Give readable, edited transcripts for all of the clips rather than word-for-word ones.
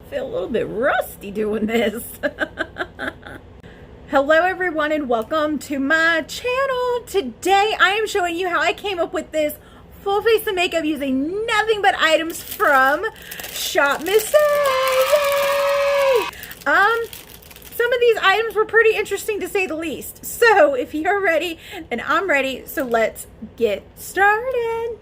feel a little bit rusty doing this. Hello everyone and welcome to my channel. Today I am showing you how I came up with this full face of makeup using nothing but items from ShopMissA. Yay! Some of these items were pretty interesting to say the least. So if you're ready and I'm ready, so let's get started.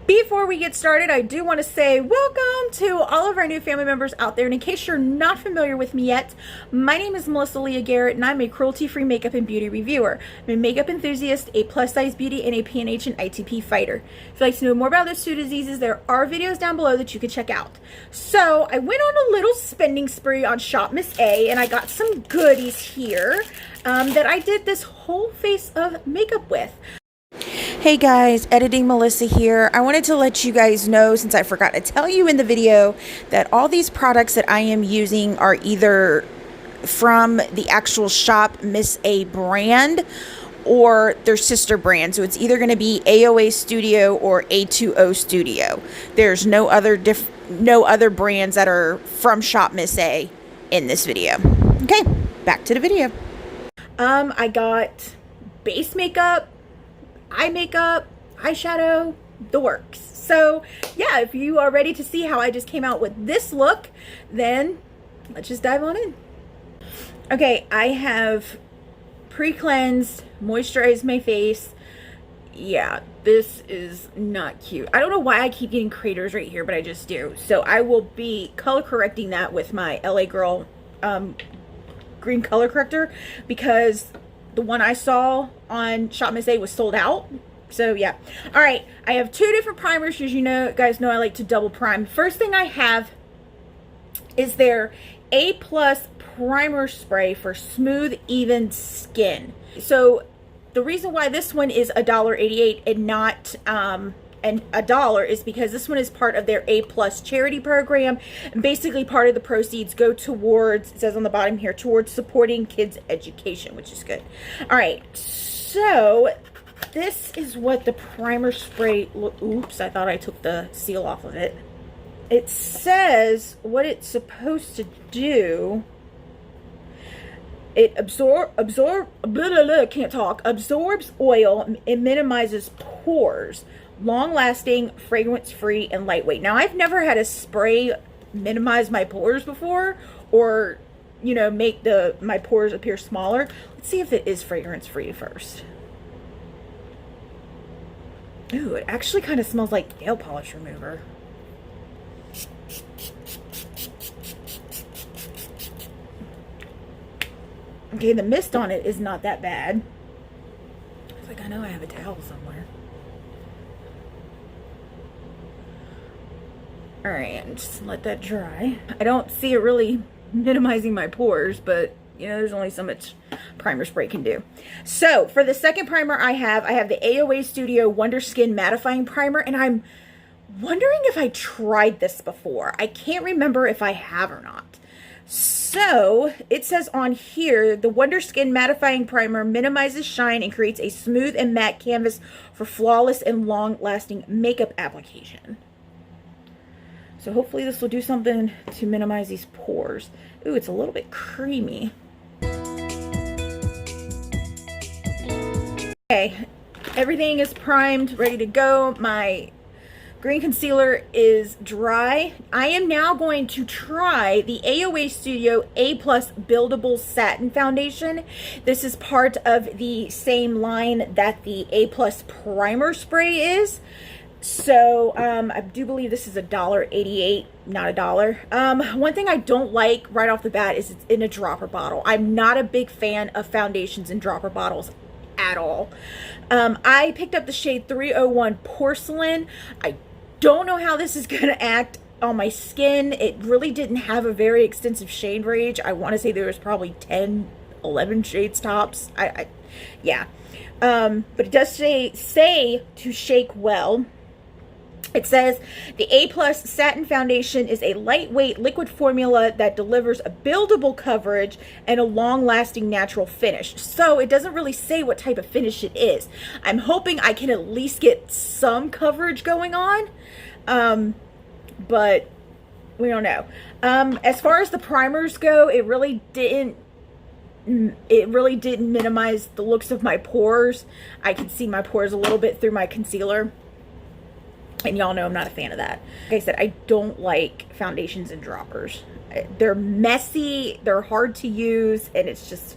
Before we get started, I do want to say welcome to all of our new family members out there. And in case you're not familiar with me yet, my name is Leah Garrett, and I'm a cruelty-free makeup and beauty reviewer. I'm a makeup enthusiast, a plus-size beauty, and a PNH and ITP fighter. If you'd like to know more about those two diseases, there are videos down below that you can check out. So I went on a little spending spree on ShopMissA, and I got some goodies here that I did this whole face of makeup with. Hey guys, Editing Melissa here. I wanted to let you guys know, since I forgot to tell you in the video, that all these products that I am using are either from the actual ShopMissA brand or their sister brand. So it's either going to be AOA Studio or A20 Studio. There's no other brands that are from ShopMissA in this video. Okay, back to the video. I got base makeup, eye makeup, eyeshadow, the works. So yeah, if you are ready to see how I just came out with this look, then let's just dive on in. Okay, I have pre-cleansed, moisturized my face. Yeah, this is not cute. I don't know why I keep getting craters right here, but I just do. So I will be color correcting that with my LA Girl green color corrector, because the one I saw on ShopMissA was sold out. So yeah. All right, I have two different primers. As you know, guys know I like to double prime. First thing I have is their A+ primer spray for smooth, even skin. So the reason why this one is $1.88 and not $1 is because this one is part of their A+ charity program, and basically part of the proceeds go towards, it says on the bottom here, towards supporting kids' education, which is good. All right, so this is what the primer spray oops, I thought I took the seal off of it. It says what it's supposed to do. It absorbs oil, it minimizes pores, long-lasting, fragrance-free, and lightweight. Now, I've never had a spray minimize my pores before, or, you know, make my pores appear smaller. Let's see if it is fragrance-free first. Ooh, it actually kind of smells like nail polish remover. Okay, the mist on it is not that bad. It's like, I know I have a towel somewhere. Alright, just let that dry. I don't see it really minimizing my pores, but you know, there's only so much primer spray can do. So for the second primer I have the AOA Studio Wonder Skin Mattifying Primer, and I'm wondering if I tried this before. I can't remember if I have or not. So it says on here, the Wonder Skin Mattifying Primer minimizes shine and creates a smooth and matte canvas for flawless and long-lasting makeup application. So hopefully this will do something to minimize these pores. Ooh, it's a little bit creamy. Okay, everything is primed, ready to go. My green concealer is dry. I am now going to try the AOA Studio A+ Buildable Satin Foundation. This is part of the same line that the A+ primer spray is. So I do believe this is $1.88, not $1. One thing I don't like right off the bat is it's in a dropper bottle. I'm not a big fan of foundations in dropper bottles at all. I picked up the shade 301 Porcelain. I don't know how this is going to act on my skin. It really didn't have a very extensive shade range. I want to say there was probably 10, 11 shades tops. Yeah. But it does say to shake well. It says the A+ Satin Foundation is a lightweight liquid formula that delivers a buildable coverage and a long-lasting natural finish. So it doesn't really say what type of finish it is. I'm hoping I can at least get some coverage going on. But We don't know. As far as the primers go, it really didn't minimize the looks of my pores. I can see my pores a little bit through my concealer. And y'all know I'm not a fan of that. Like I said, I don't like foundations and droppers. They're messy, they're hard to use, and it's just,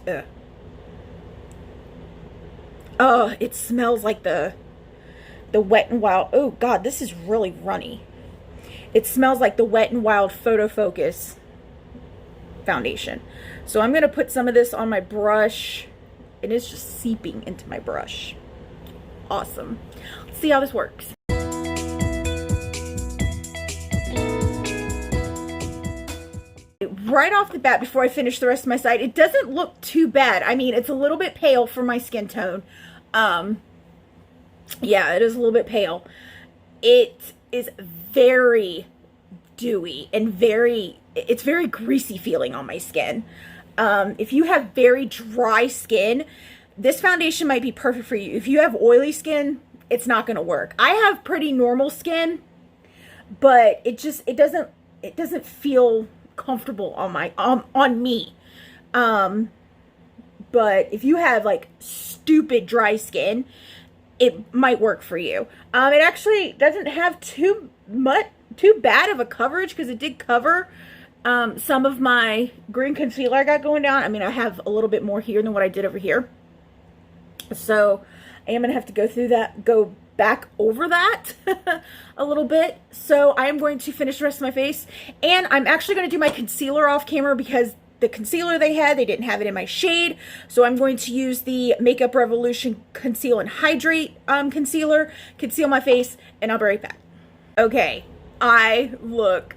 it smells like the Wet n Wild. Oh God, this is really runny. It smells like the Wet n Wild Photo Focus foundation. So I'm gonna put some of this on my brush, and it's just seeping into my brush. Awesome. Let's see how this works. Right off the bat, before I finish the rest of my side, it doesn't look too bad. I mean, it's a little bit pale for my skin tone. Yeah, it is a little bit pale. It is very dewy and it's very greasy feeling on my skin. If you have very dry skin, this foundation might be perfect for you. If you have oily skin, it's not going to work. I have pretty normal skin, but it doesn't feel comfortable on me. But if you have like stupid dry skin, it might work for you. It actually doesn't have too bad of a coverage, because it did cover some of my green concealer I got going down. I mean, I have a little bit more here than what I did over here. So I am going to have to go back over that a little bit. So I am going to finish the rest of my face, and I'm actually going to do my concealer off camera, because the concealer they didn't have it in my shade. So I'm going to use the Makeup Revolution Conceal and Hydrate concealer, conceal my face, and I'll be right back. Okay, I look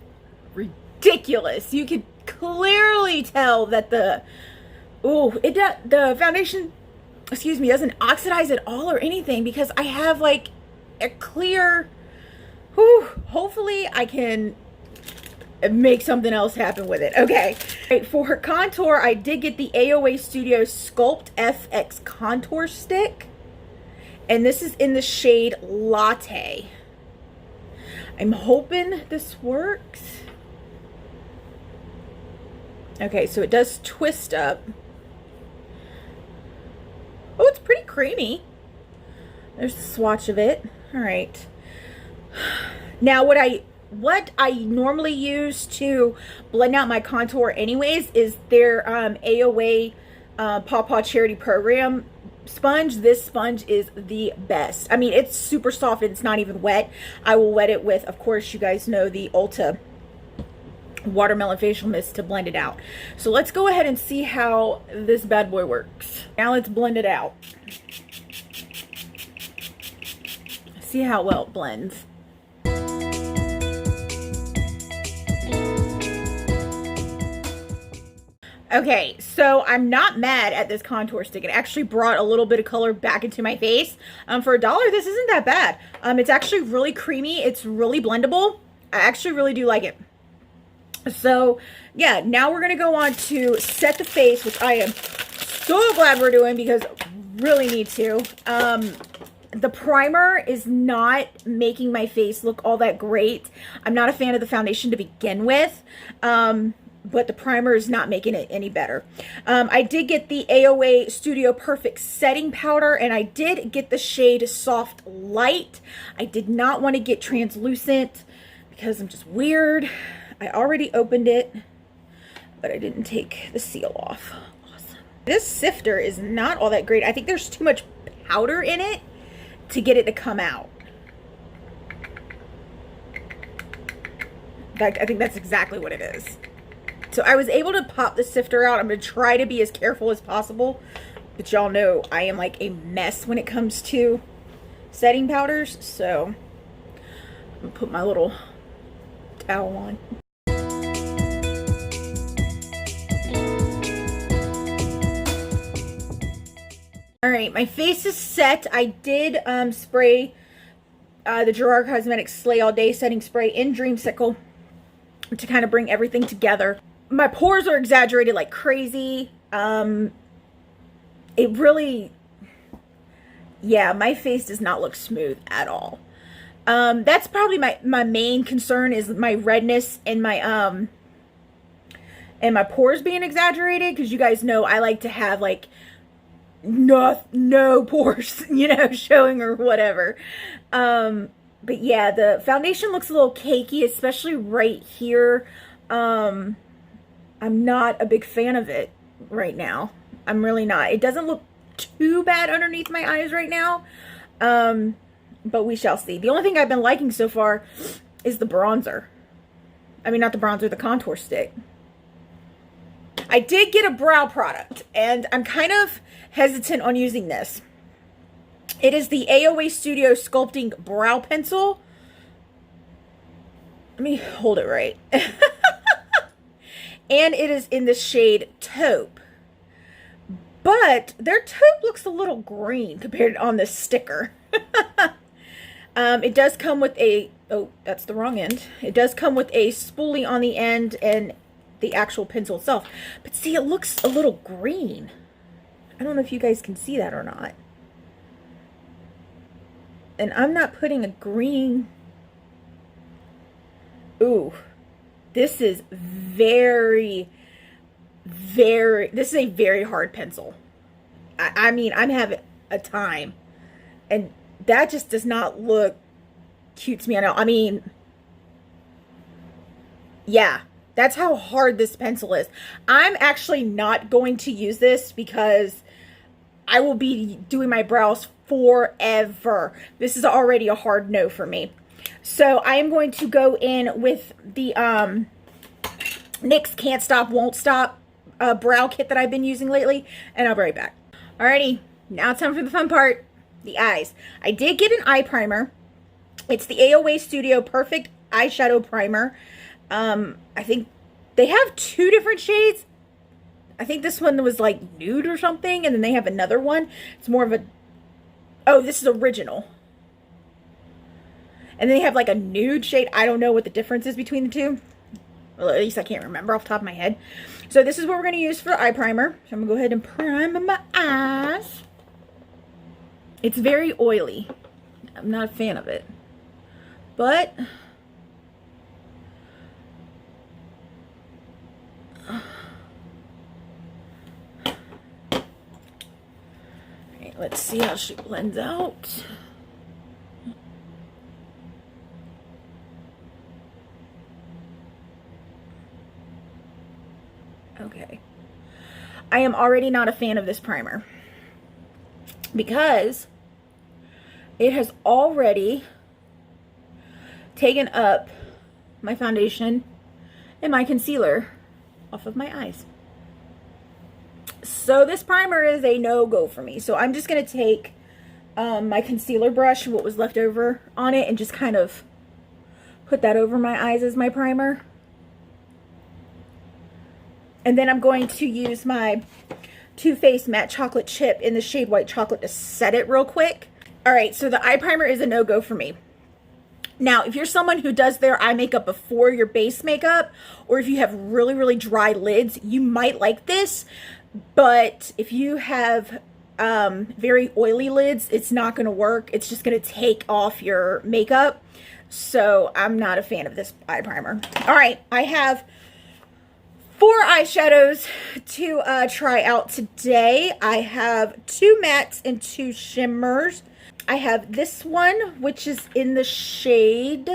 ridiculous. You can clearly tell that the foundation, excuse me, doesn't oxidize at all or anything, because I have like a clear, hopefully I can make something else happen with it. Okay, right, for contour, I did get the AOA Studio Sculpt FX contour stick, and this is in the shade Latte. I'm hoping this works. Okay, so it does twist up. Oh, it's pretty creamy. There's a swatch of it. All right. Now, what I normally use to blend out my contour anyways is their AOA Paw Paw Charity Program sponge. This sponge is the best. I mean, it's super soft and it's not even wet. I will wet it with, of course, you guys know, the Ulta Watermelon Facial Mist to blend it out. So let's go ahead and see how this bad boy works. Now let's blend it out. See how well it blends. Okay, so I'm not mad at this contour stick. It actually brought a little bit of color back into my face. For $1, this isn't that bad. It's actually really creamy. It's really blendable. I actually really do like it. So, yeah, now we're going to go on to set the face, which I am so glad we're doing, because really need to. The primer is not making my face look all that great. I'm not a fan of the foundation to begin with. But the primer is not making it any better. I did get the AOA Studio Perfect Setting Powder, and I did get the shade Soft Light. I did not want to get translucent because I'm just weird. I already opened it, but I didn't take the seal off. Awesome. This sifter is not all that great. I think there's too much powder in it to get it to come out. In fact, I think that's exactly what it is. So I was able to pop the sifter out. I'm going to try to be as careful as possible. But y'all know I am like a mess when it comes to setting powders. So I'm going to put my little towel on. All right, my face is set. I did spray the Gerard Cosmetics Slay All Day Setting Spray in Dreamsicle to kind of bring everything together. My pores are exaggerated like crazy. It really, yeah, my face does not look smooth at all. That's probably my main concern, is my redness and my pores being exaggerated, because you guys know I like to have like no pores, you know, showing or whatever. But yeah, the foundation looks a little cakey, especially right here. I'm not a big fan of it right now. I'm really not. It doesn't look too bad underneath my eyes right now. But we shall see. The only thing I've been liking so far is the bronzer. I mean, not the bronzer, the contour stick. I did get a brow product, and I'm kind of hesitant on using this. It is the AOA Studio Sculpting Brow Pencil. Let me hold it right. And it is in the shade Taupe. But their taupe looks a little green compared on this sticker. It does come with a, oh, that's the wrong end. It does come with a spoolie on the end and the actual pencil itself. But see, it looks a little green. I don't know if you guys can see that or not. And I'm not putting a green. Ooh, this is this is a very hard pencil. I mean, I'm having a time. And that just does not look cute to me. I mean, yeah, that's how hard this pencil is. I'm actually not going to use this because I will be doing my brows forever. This is already a hard no for me. So I am going to go in with the NYX Can't Stop, Won't Stop brow kit that I've been using lately, and I'll be right back. Alrighty, now it's time for the fun part, the eyes. I did get an eye primer. It's the AOA Studio Perfect Eyeshadow Primer. I think they have two different shades. I think this one was like nude or something, and then they have another one. It's more of a, oh, this is original. And then they have like a nude shade. I don't know what the difference is between the two. Well, at least I can't remember off the top of my head. So this is what we're going to use for eye primer. So I'm going to go ahead and prime my eyes. It's very oily. I'm not a fan of it. But okay, let's see how she blends out. Okay. I am already not a fan of this primer because it has already taken up my foundation and my concealer off of my eyes. So this primer is a no-go for me. So I'm just going to take my concealer brush, what was left over on it, and just kind of put that over my eyes as my primer. And then I'm going to use my Too Faced Matte Chocolate Chip in the shade White Chocolate to set it real quick. Alright, so the eye primer is a no-go for me. Now, if you're someone who does their eye makeup before your base makeup, or if you have really, really dry lids, you might like this. But if you have very oily lids, it's not going to work. It's just going to take off your makeup. So I'm not a fan of this eye primer. Alright, I have 4 eyeshadows to try out today. I have 2 mattes and 2 shimmers. I have this one, which is in the shade,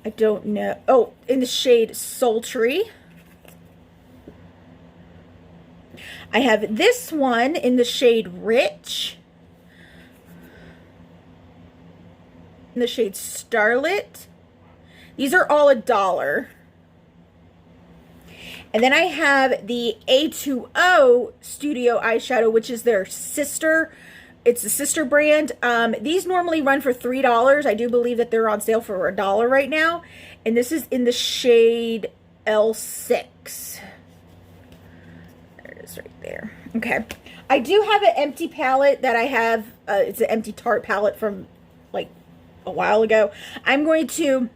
I don't know, oh, in the shade Sultry. I have this one in the shade Rich, in the shade Starlit. These are all $1. And then I have the A20 Studio eyeshadow, which is their sister. It's a sister brand. These normally run for $3. I do believe that they're on sale for $1 right now. And this is in the shade L6. There it is right there. Okay. I do have an empty palette that I have. It's an empty Tarte palette from like a while ago. I'm going to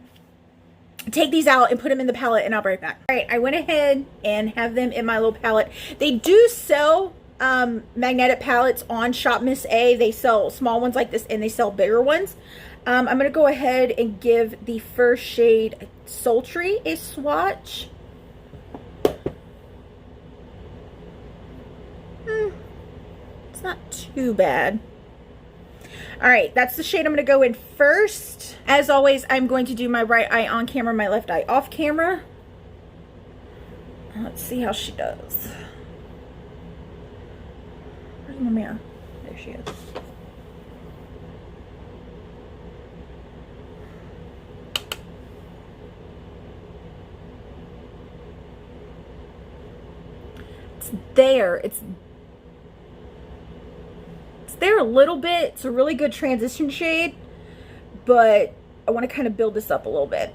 take these out and put them in the palette, and I'll be right back. All right, I went ahead and have them in my little palette. They do sell magnetic palettes on ShopMissA. They sell small ones like this, and they sell bigger ones. I'm going to go ahead and give the first shade, Sultry, a swatch. It's not too bad. All right, that's the shade I'm going to go in first. As always, I'm going to do my right eye on camera, my left eye off camera. Let's see how she does. Where's my mirror? There she is. It's there. It's there a little bit. It's a really good transition shade, but I want to kind of build this up a little bit.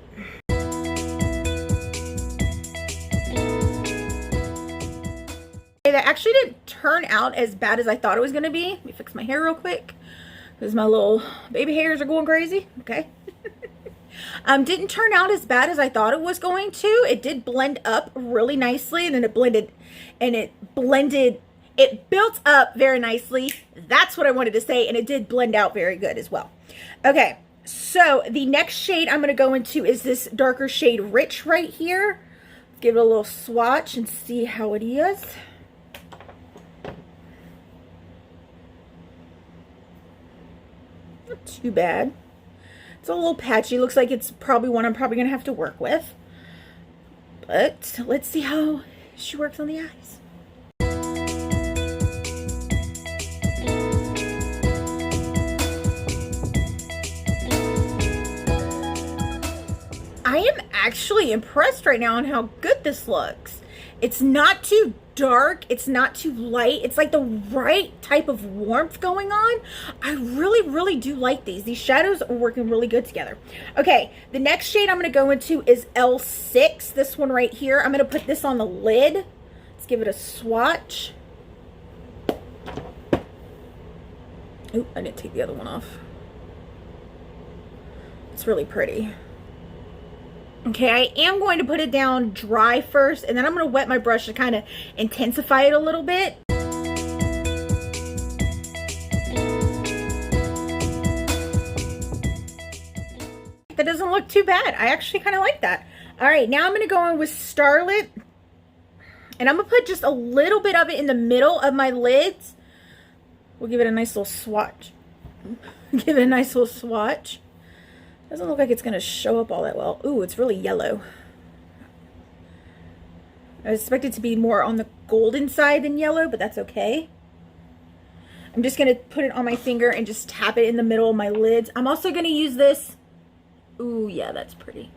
That actually didn't turn out as bad as I thought it was going to be. Let me fix my hair real quick because my little baby hairs are going crazy. Okay. Didn't turn out as bad as I thought it was going to. It did blend up really nicely, and then it blended, it built up very nicely. That's what I wanted to say, and it did blend out very good as well. Okay, so the next shade I'm going to go into is this darker shade Rich right here. Let's give it a little swatch and see how it is. Not too bad. It's a little patchy. Looks like it's probably one I'm probably going to have to work with. But let's see how she works on the eyes. I am actually impressed right now on how good this looks. It's not too dark. It's not too light. It's like the right type of warmth going on. I really, really do like these. These shadows are working really good together. Okay, the next shade I'm going to go into is L6. This one right here. I'm going to put this on the lid. Let's give it a swatch. Oop, I didn't take the other one off. It's really pretty. Okay, I am going to put it down dry first, and then I'm going to wet my brush to kind of intensify it a little bit. That doesn't look too bad. I actually kind of like that. All right, now I'm going to go in with Starlit, and I'm going to put just a little bit of it in the middle of my lids. We'll give it a nice little swatch. Give it a nice little swatch. Doesn't look like it's going to show up all that well. Ooh, it's really yellow. I expect it to be more on the golden side than yellow, but that's okay. I'm just going to put it on my finger and just tap it in the middle of my lids. I'm also going to use this. Ooh, yeah, that's pretty.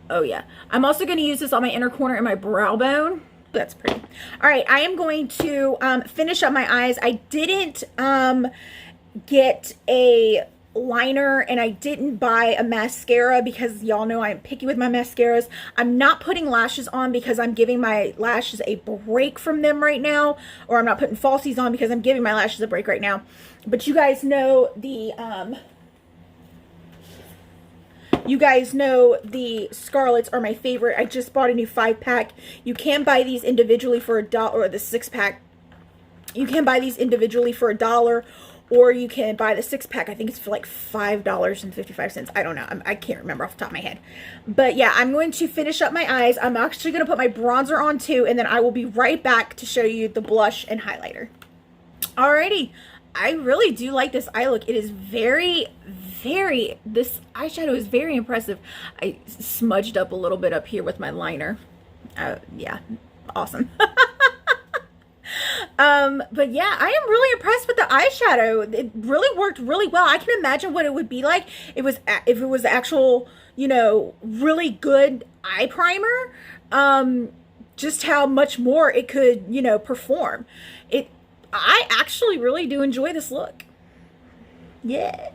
Oh, yeah. I'm also going to use this on my inner corner and my brow bone. That's pretty. All right, I am going to finish up my eyes. I didn't get a liner, and I didn't buy a mascara because y'all know I'm picky with my mascaras. I'm not putting lashes on because I'm giving my lashes a break from them right now, or I'm not putting falsies on because I'm giving my lashes a break right now. But you guys know the Scarlets are my favorite. I just bought a new 5-pack. You can buy these individually for $1, or the 6-pack. You can buy these individually for $1, or you can buy the 6-pack. I think it's for like $5.55. I don't know. I can't remember off the top of my head. But yeah, I'm going to finish up my eyes. I'm actually going to put my bronzer on too, and then I will be right back to show you the blush and highlighter. Alrighty. I really do like this eye look. It is this eyeshadow is very impressive. I smudged up a little bit up here with my liner. Yeah, awesome. But yeah, I am really impressed with the eyeshadow. It really worked really well. I can imagine what it would be like if it was actual, you know, really good eye primer. Just how much more it could, you know, perform. I actually really do enjoy this look. Yeah.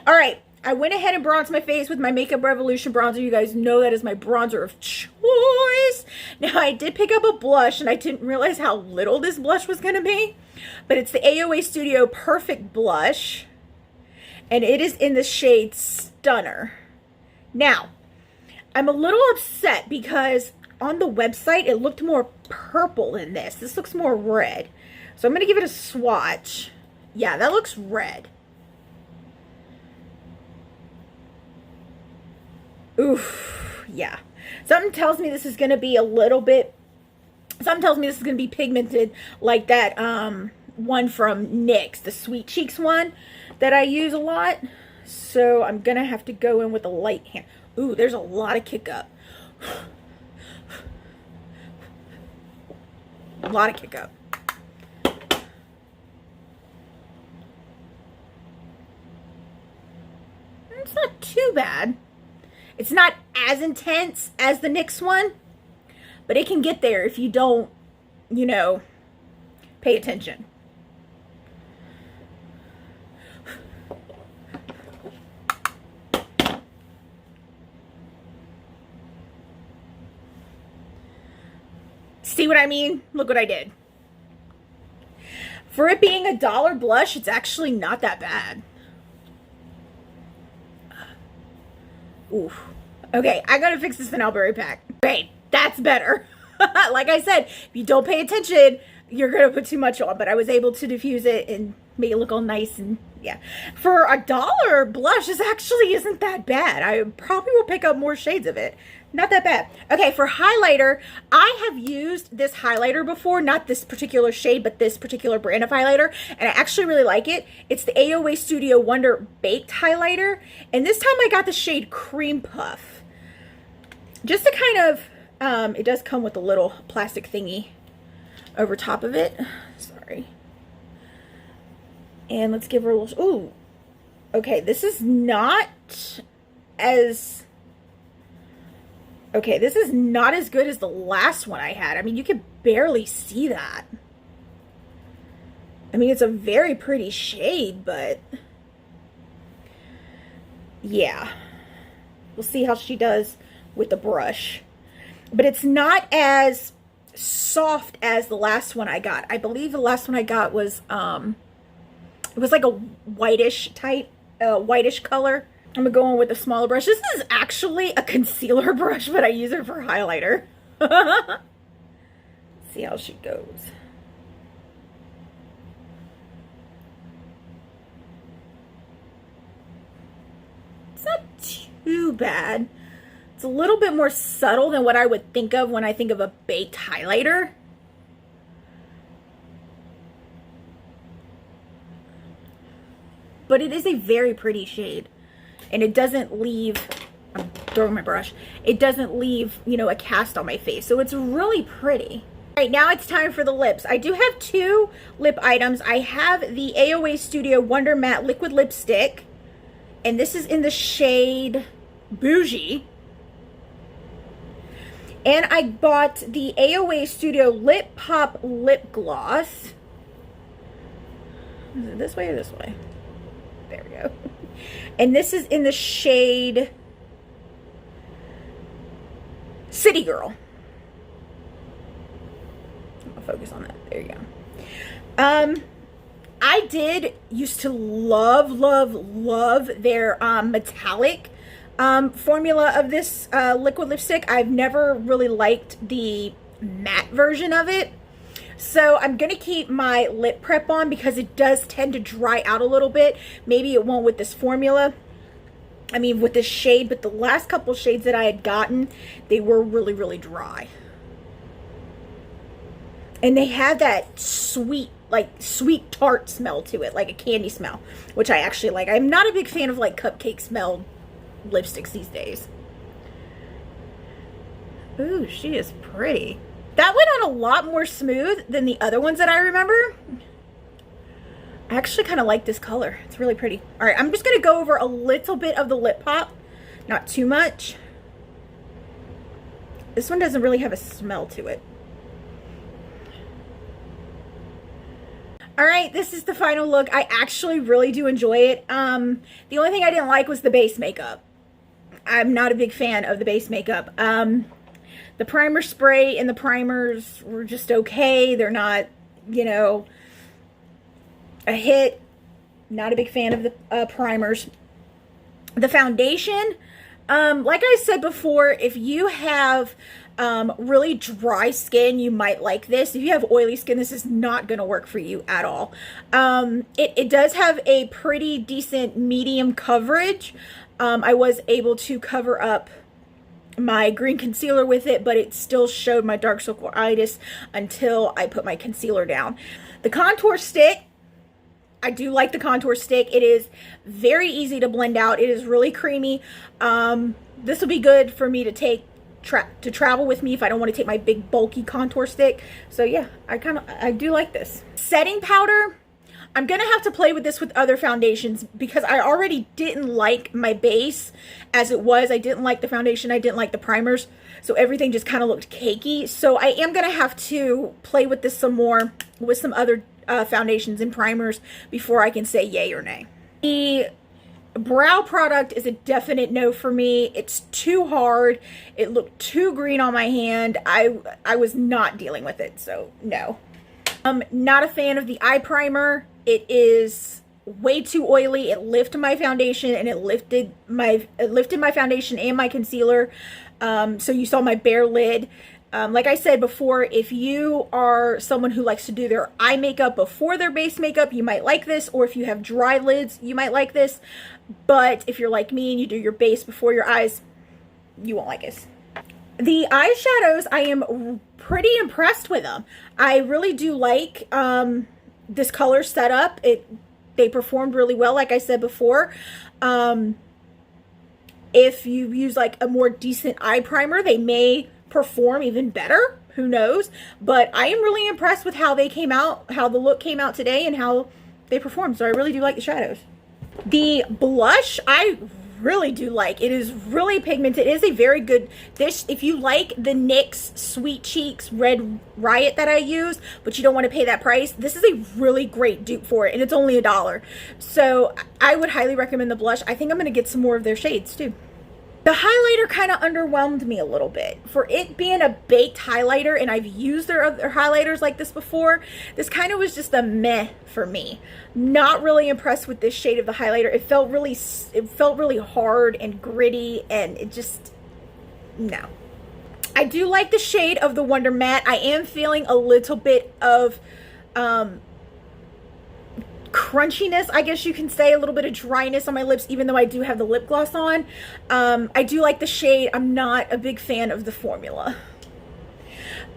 All right. I went ahead and bronzed my face with my Makeup Revolution bronzer. You guys know that is my bronzer of choice. Now, I did pick up a blush, and I didn't realize how little this blush was going to be. But it's the AOA Studio Perfect Blush. And it is in the shade Stunner. Now, I'm a little upset because on the website, it looked more purple than this. This looks more red. So I'm going to give it a swatch. Yeah, that looks red. Oof, yeah. Something tells me this is going to be a little bit, something tells me this is going to be pigmented like that one from NYX, the Sweet Cheeks one that I use a lot. So I'm going to have to go in with a light hand. Ooh, there's a lot of kick up. A lot of kick up. It's not too bad. It's not as intense as the NYX one, but it can get there if you don't, you know, pay attention. See what I mean? Look what I did. For it being $1 blush, it's actually not that bad. Oof. Okay, I gotta fix this Finalberry pack. Great, that's better. Like I said, if you don't pay attention, you're gonna put too much on, but I was able to diffuse it and make it look all nice, and yeah. For $1 blush, this actually isn't that bad. I probably will pick up more shades of it. Not that bad. Okay, for highlighter, I have used this highlighter before, not this particular shade, but this particular brand of highlighter, and I actually really like it. It's the AOA Studio Wonder Baked Highlighter, and this time I got the shade Cream Puff. Just to kind of, it does come with a little plastic thingy over top of it. Sorry. And let's give her a little, ooh. Okay, this is not as... Okay, this is not as good as the last one I had. I mean, you could barely see that. I mean, it's a very pretty shade, but yeah. We'll see how she does with the brush. But it's not as soft as the last one I got. I believe the last one I got was, it was like a whitish type, whitish color. I'm gonna go in with a smaller brush. This is actually a concealer brush, but I use it for highlighter. See how she goes. It's not too bad. It's a little bit more subtle than what I would think of when I think of a baked highlighter. But it is a very pretty shade. And it doesn't leave, I'm throwing my brush, it doesn't leave, you know, a cast on my face. So it's really pretty. All right, now it's time for the lips. I do have two lip items. I have the AOA Studio Wonder Matte Liquid Lipstick. And this is in the shade Bougie. And I bought the AOA Studio Lip Pop Lip Gloss. Is it this way or this way? There we go. And this is in the shade City Girl. I'll focus on that. There you go. I did used to love their metallic formula of this liquid lipstick. I've never really liked the matte version of it. So I'm going to keep my lip prep on because it does tend to dry out a little bit. Maybe it won't with this formula. I mean, with this shade, but the last couple shades that I had gotten, they were really dry. And they had that sweet, like sweet tart smell to it, like a candy smell, which I actually like. I'm not a big fan of like cupcake smelled lipsticks these days. Ooh, she is pretty. That went on a lot more smooth than the other ones that I remember. I actually kind of like this color. It's really pretty. All right, I'm just going to go over a little bit of the lip pop. Not too much. This one doesn't really have a smell to it. All right, this is the final look. I actually really do enjoy it. The only thing I didn't like was the base makeup. I'm not a big fan of the base makeup. The primer spray and the primers were just okay. They're not, you know, a hit. Not a big fan of the primers. The foundation, like I said before, if you have really dry skin, you might like this. If you have oily skin, this is not going to work for you at all. It does have a pretty decent medium coverage. I was able to cover up my green concealer with it, but it still showed my dark circle itis until I put my concealer down. The contour stick, I do like the contour stick. It is very easy to blend out. It is really creamy. This will be good for me to take to travel with me if I don't want to take my big bulky contour stick. So yeah, I do like this. Setting powder, I'm gonna have to play with this with other foundations because I already didn't like my base as it was. I didn't like the foundation, I didn't like the primers, so everything just kind of looked cakey. So I am gonna have to play with this some more with some other foundations and primers before I can say yay or nay. The brow product is a definite no for me. It's too hard. It looked too green on my hand. I was not dealing with it, so no. I'm not a fan of the eye primer. It is way too oily. It lifted my foundation and it lifted my foundation and my concealer. So you saw my bare lid. Like I said before, if you are someone who likes to do their eye makeup before their base makeup, you might like this. Or if you have dry lids, you might like this. But if you're like me and you do your base before your eyes, you won't like this. The eyeshadows, I am pretty impressed with them. I really do like this color setup. They performed really well, like I said before. If you use like a more decent eye primer, they may perform even better. Who knows? But I am really impressed with how they came out, how the look came out today, and how they performed. So I really do like the shadows. The blush, I really do like. It is really pigmented. It is a very good dish. If you like the NYX Sweet Cheeks Red Riot that I use, but you don't want to pay that price, this is a really great dupe for it, and it's only $1. So I would highly recommend the blush. I think I'm going to get some more of their shades too. The highlighter kind of underwhelmed me a little bit. For it being a baked highlighter, and I've used their other highlighters like this before, this kind of was just a meh for me. Not really impressed with this shade of the highlighter. It felt really hard and gritty, and it just, no. I do like the shade of the Wonder Matte. I am feeling a little bit of crunchiness, I guess you can say, a little bit of dryness on my lips, even though I do have the lip gloss on. I do like the shade. I'm not a big fan of the formula.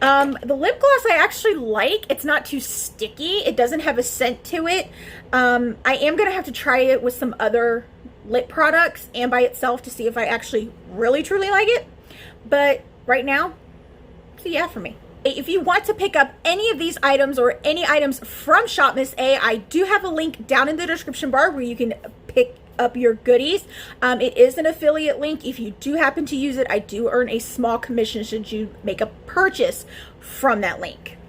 The lip gloss I actually like. It's not too sticky. It doesn't have a scent to it. I am going to have to try it with some other lip products and by itself to see if I actually really truly like it. But right now, it's a yeah for me. If you want to pick up any of these items or any items from ShopMissA, I do have a link down in the description bar where you can pick up your goodies. It is an affiliate link. If you do happen to use it, I do earn a small commission should you make a purchase from that link.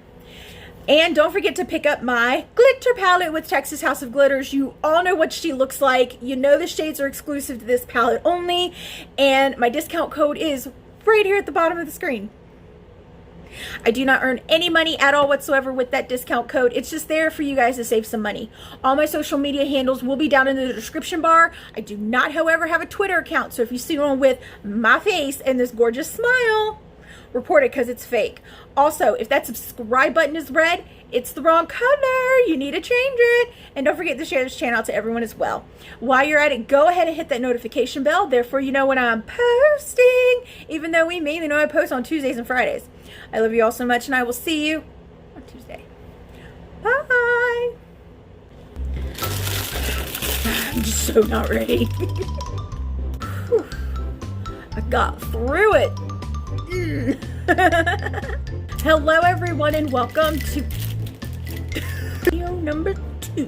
And don't forget to pick up my glitter palette with Texas House of Glitters. You all know what she looks like. You know the shades are exclusive to this palette only. And my discount code is right here at the bottom of the screen. I do not earn any money at all whatsoever with that discount code. It's just there for you guys to save some money. All my social media handles will be down in the description bar. I do not, however, have a Twitter account. So if you see one with my face and this gorgeous smile, report it because it's fake. Also, if that subscribe button is red, it's the wrong color. You need to change it. And don't forget to share this channel to everyone as well. While you're at it, go ahead and hit that notification bell. Therefore, you know when I'm posting, even though we mainly know I post on Tuesdays and Fridays. I love you all so much, and I will see you on Tuesday. Bye. I'm just so not ready. I got through it. Hello, everyone, and welcome to video number 2.